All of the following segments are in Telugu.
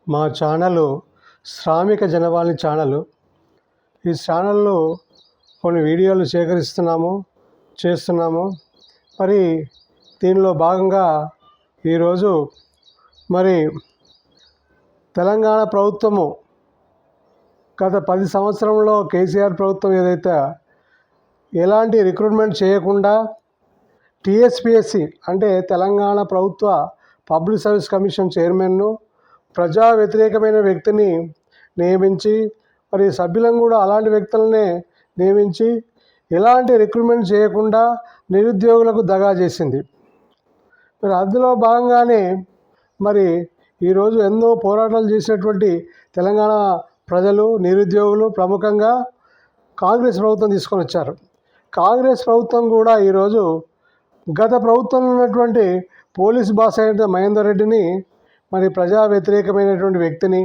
మా ఛానలు శ్రామిక జనవాణి ఛానలు. ఈ ఛానల్లో కొన్ని వీడియోలు చేస్తున్నాము. మరి దీనిలో భాగంగా ఈరోజు మరి తెలంగాణ ప్రభుత్వము గత 10 సంవత్సరంలో కేసీఆర్ ప్రభుత్వం ఏదైతే ఎలాంటి రిక్రూట్మెంట్ చేయకుండా టీఎస్పీఎస్సీ అంటే తెలంగాణ ప్రభుత్వ పబ్లిక్ సర్వీస్ కమిషన్ చైర్మన్ను ప్రజా వ్యతిరేకమైన వ్యక్తిని నియమించి, మరి సభ్యులను కూడా అలాంటి వ్యక్తులనే నియమించి ఎలాంటి రిక్రూట్మెంట్ చేయకుండా నిరుద్యోగులకు దగా చేసింది. మరి అందులో భాగంగానే మరి ఈరోజు ఎన్నో పోరాటాలు చేసినటువంటి తెలంగాణ ప్రజలు, నిరుద్యోగులు ప్రముఖంగా కాంగ్రెస్ ప్రభుత్వం తీసుకొని వచ్చారు. కాంగ్రెస్ ప్రభుత్వం కూడా ఈరోజు గత ప్రభుత్వంలో ఉన్నటువంటి పోలీస్ బాస్ అయిన మహేందర్ రెడ్డిని, మరి ప్రజా వ్యతిరేకమైనటువంటి వ్యక్తిని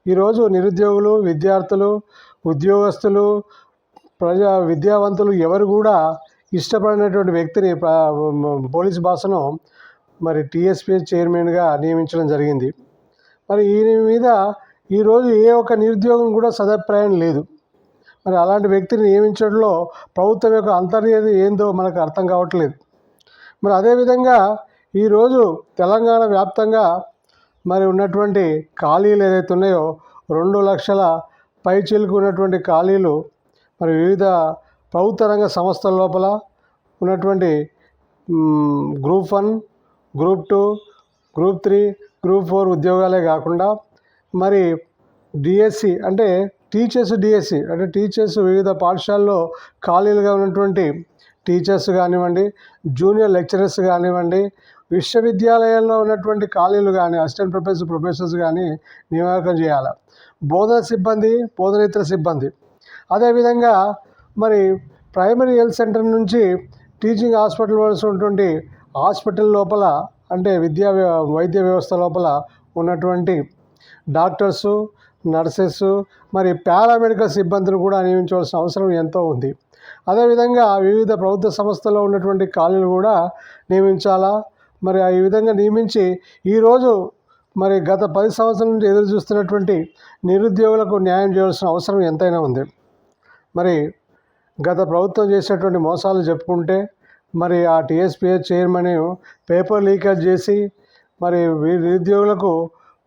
ఈరోజు నిరుద్యోగులు, విద్యార్థులు, ఉద్యోగస్తులు, విద్యావంతులు ఎవరు కూడా ఇష్టపడినటువంటి వ్యక్తిని పోలీస్ బాస్ను మరి టీఎస్పీఎస్ చైర్మన్గా నియమించడం జరిగింది. మరి ఈయన మీద ఈరోజు ఏ ఒక్క నిరుద్యోగం కూడా సదభిప్రాయం లేదు. మరి అలాంటి వ్యక్తిని నియమించడంలో ప్రభుత్వం యొక్క అంతర్యం ఏందో మనకు అర్థం కావట్లేదు. మరి అదేవిధంగా ఈరోజు తెలంగాణ వ్యాప్తంగా మరి ఉన్నటువంటి ఖాళీలు ఏదైతే ఉన్నాయో 2 లక్షల పైచీలకు ఉన్నటువంటి ఖాళీలు మరి వివిధ ప్రభుత్వ రంగ సంస్థల లోపల ఉన్నటువంటి గ్రూప్ 1, గ్రూప్ 2, గ్రూప్ 3, గ్రూప్ 4 ఉద్యోగాలే కాకుండా మరి డిఎస్సి అంటే టీచర్స్ వివిధ పాఠశాలలో ఖాళీలుగా ఉన్నటువంటి టీచర్స్ కానివ్వండి, జూనియర్ లెక్చరర్స్ కానివ్వండి, విశ్వవిద్యాలయాల్లో ఉన్నటువంటి ఖాళీలు కానీ అసిస్టెంట్ ప్రొఫెసర్స్ కానీ నియామకం చేయాలి. బోధనేతర సిబ్బంది అదేవిధంగా మరి ప్రైమరీ హెల్త్ సెంటర్ నుంచి టీచింగ్ హాస్పిటల్ వలసి ఉన్నటువంటి హాస్పిటల్ లోపల అంటే వైద్య వ్యవస్థ లోపల ఉన్నటువంటి డాక్టర్సు, నర్సెస్, మరి పారామెడికల్ సిబ్బందిని కూడా నియమించవలసిన అవసరం ఎంతో ఉంది. అదేవిధంగా వివిధ ప్రభుత్వ సంస్థల్లో ఉన్నటువంటి ఖాళీలు కూడా నియమించాలా. మరి ఈ విధంగా నియమించి ఈరోజు మరి గత 10 సంవత్సరాల నుంచి ఎదురు చూస్తున్నటువంటి నిరుద్యోగులకు న్యాయం చేయాల్సిన అవసరం ఎంతైనా ఉంది. మరి గత ప్రభుత్వం చేసినటువంటి మోసాలు చెప్పుకుంటే మరి ఆ టీఎస్పీఎస్ చైర్మన్ పేపర్ లీకేజ్ చేసి మరి నిరుద్యోగులకు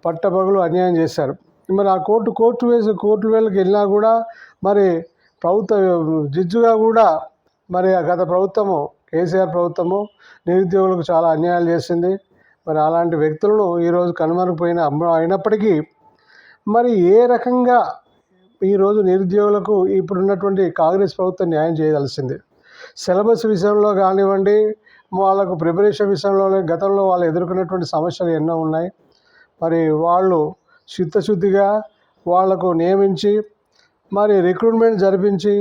పట్టపగలు అన్యాయం చేశారు. మరి ఆ కోర్టు వేలకు వెళ్ళినా కూడా మరి ప్రభుత్వ జడ్జిగా కూడా మరి గత ప్రభుత్వము కేసీఆర్ ప్రభుత్వము నిరుద్యోగులకు చాలా అన్యాయాలు చేసింది. మరి అలాంటి వ్యక్తులను ఈరోజు అయినప్పటికీ మరి ఏ రకంగా ఈరోజు నిరుద్యోగులకు ఇప్పుడున్నటువంటి కాంగ్రెస్ ప్రభుత్వం న్యాయం చేయదలిసింది. సిలబస్ విషయంలో కానివ్వండి, వాళ్ళకు ప్రిపరేషన్ విషయంలో గతంలో వాళ్ళు ఎదుర్కొన్నటువంటి సమస్యలు ఎన్నో ఉన్నాయి. మరి వాళ్ళు చిత్తశుద్ధిగా వాళ్లకు నియమించి మరి రిక్రూట్మెంట్ జరిపించి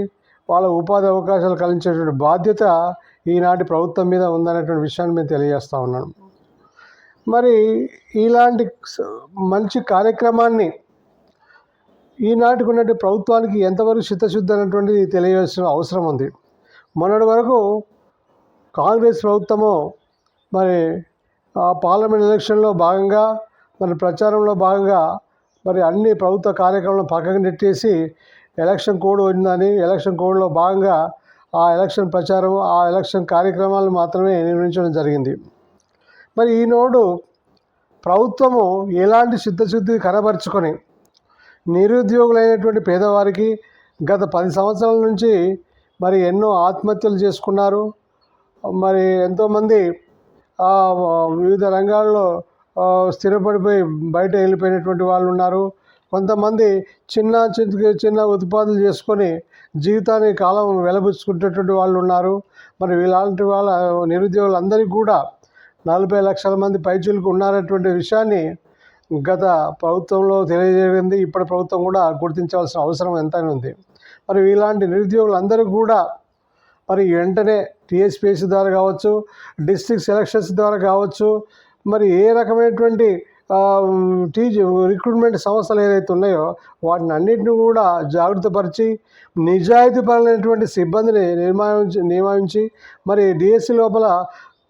వాళ్ళ ఉపాధి అవకాశాలు కల్పించేటువంటి బాధ్యత ఈనాటి ప్రభుత్వం మీద ఉందనేటువంటి విషయాన్ని మేము తెలియజేస్తూ ఉన్నాను. మరి ఇలాంటి మంచి కార్యక్రమాన్ని ఈనాటికి ఉన్నటువంటి ప్రభుత్వానికి ఎంతవరకు చిత్తశుద్ధి అనేటువంటిది తెలియజేసిన అవసరం ఉంది. మొన్నటి వరకు కాంగ్రెస్ ప్రభుత్వము మరి పార్లమెంట్ ఎలక్షన్లో భాగంగా మరి ప్రచారంలో భాగంగా మరి అన్ని ప్రభుత్వ కార్యక్రమాలను పక్కకు నెట్టేసి ఎలక్షన్ కోడ్ ఉందని ఎలక్షన్ కోడ్లో భాగంగా ఆ ఎలక్షన్ ప్రచారం, ఆ ఎలక్షన్ కార్యక్రమాలను మాత్రమే నిర్వహించడం జరిగింది. మరి ఈనాడు ప్రభుత్వము ఎలాంటి చిత్తశుద్ధి కనబరుచుకొని నిరుద్యోగులైనటువంటి పేదవారికి గత 10 సంవత్సరాల నుంచి మరి ఎన్నో ఆత్మహత్యలు చేసుకున్నారు. మరి ఎంతోమంది వివిధ రంగాల్లో స్థిరపడిపోయి బయట వెళ్ళిపోయినటువంటి వాళ్ళు ఉన్నారు. కొంతమంది చిన్న ఉత్పాదనలు చేసుకొని జీవితాన్ని కాలం వెలబుచ్చుకునేటటువంటి వాళ్ళు ఉన్నారు. మరి ఇలాంటి వాళ్ళ నిరుద్యోగులందరికీ కూడా 40 లక్షల మంది పైచీలకు ఉన్నారనేటువంటి విషయాన్ని గత ప్రభుత్వంలో తెలియజేయండి. ఇప్పటి ప్రభుత్వం కూడా గుర్తించాల్సిన అవసరం ఎంతైనా ఉంది. మరి ఇలాంటి నిరుద్యోగులందరూ కూడా మరి వెంటనే టీఎస్పీఎస్సీ ద్వారా కావచ్చు, డిస్ట్రిక్ట్ సెలక్షన్స్ ద్వారా కావచ్చు, మరి ఏ రకమైనటువంటి రిక్రూట్మెంట్ సంస్థలు ఏదైతే ఉన్నాయో వాటిని అన్నింటినీ కూడా జాగ్రత్తపరిచి నిజాయితీపరమైనటువంటి సిబ్బందిని నియమించి మరి డిఎస్సి లోపల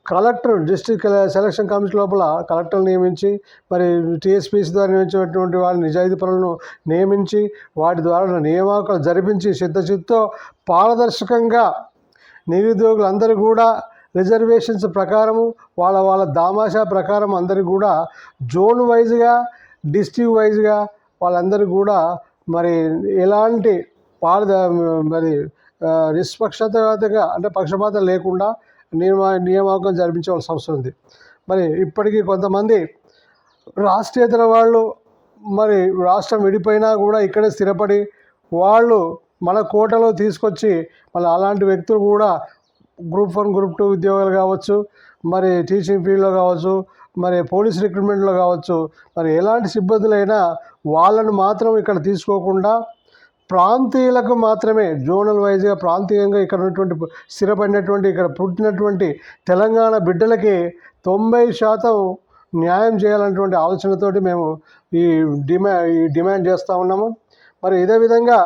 కలెక్టర్ డిస్ట్రిక్ట్ సెలక్షన్ కమిటీ లోపల కలెక్టర్లు నియమించి, మరి టీఎస్పీసీ ద్వారా నియమించినటువంటి వాళ్ళ నిజాయితీ పనులను నియమించి, వాటి ద్వారా నియామకాలు జరిపించి చిత్తశుద్ధితో పారదర్శకంగా నిరుద్యోగులందరూ కూడా రిజర్వేషన్స్ ప్రకారము వాళ్ళ దామాషా ప్రకారం అందరికీ కూడా జోన్ వైజ్గా, డిస్ట్రిక్ట్ వైజ్గా వాళ్ళందరూ కూడా మరి ఎలాంటి మరి నిష్పక్షపాతంగా అంటే పక్షపాతం లేకుండా నియామకం జరిపించవలసిన అవసరం ఉంది. మరి ఇప్పటికీ కొంతమంది రాష్ట్రేతర వాళ్ళు మరి రాష్ట్రం విడిపోయినా కూడా ఇక్కడే స్థిరపడి వాళ్ళు మన కోటలో తీసుకొచ్చి మళ్ళీ అలాంటి వ్యక్తులు కూడా గ్రూప్ 1, గ్రూప్ 2 ఉద్యోగాలు కావచ్చు, మరి టీచింగ్ ఫీల్డ్లో కావచ్చు, మరి పోలీస్ రిక్రూట్మెంట్లో కావచ్చు, మరి ఎలాంటి సిబ్బందులైనా వాళ్ళను మాత్రం ఇక్కడ తీసుకోకుండా ప్రాంతీయులకు మాత్రమే జోనల్ వైజ్గా ప్రాంతీయంగా ఇక్కడ ఉన్నటువంటి స్థిరపడినటువంటి ఇక్కడ పుట్టినటువంటి తెలంగాణ బిడ్డలకి 90% న్యాయం చేయాలన్నటువంటి ఆలోచనతోటి మేము ఈ డిమాండ్ చేస్తూ ఉన్నాము. మరి ఇదే విధంగా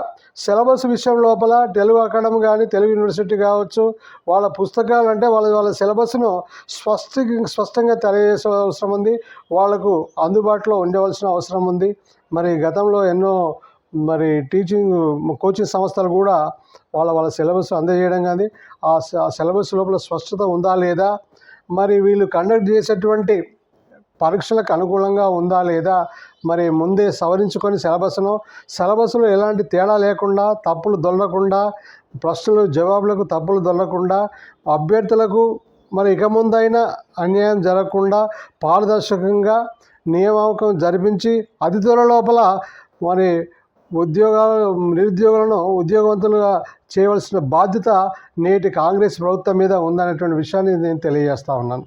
సిలబస్ విషయం లోపల తెలుగు అకాడమీ కానీ తెలుగు యూనివర్సిటీ కావచ్చు, వాళ్ళ పుస్తకాలు అంటే వాళ్ళ సిలబస్ను స్పష్టంగా తెలియజేసే అవసరం ఉంది. వాళ్ళకు అందుబాటులో ఉండవలసిన అవసరం ఉంది. మరి గతంలో ఎన్నో మరి కోచింగ్ సంస్థలు కూడా వాళ్ళ సిలబస్ అందజేయడం కానీ ఆ సిలబస్ లోపల స్పష్టత ఉందా లేదా, మరి వీళ్ళు కండక్ట్ చేసేటువంటి పరీక్షలకు అనుకూలంగా ఉందా లేదా, మరి ముందే సవరించుకొని సిలబస్లో ఎలాంటి తేడా లేకుండా, తప్పులు దొల్లకుండా, ప్రశ్నలు జవాబులకు తప్పులు దొల్లకుండా, అభ్యర్థులకు మరి ఇక ముందైనా అన్యాయం జరగకుండా పారదర్శకంగా నియామకం జరిపించి అతి త్వర లోపల మరి నిరుద్యోగులను ఉద్యోగవంతులుగా చేయవలసిన బాధ్యత నేటి కాంగ్రెస్ ప్రభుత్వం మీద ఉందనేటువంటి విషయాన్ని నేను తెలియజేస్తా ఉన్నాను.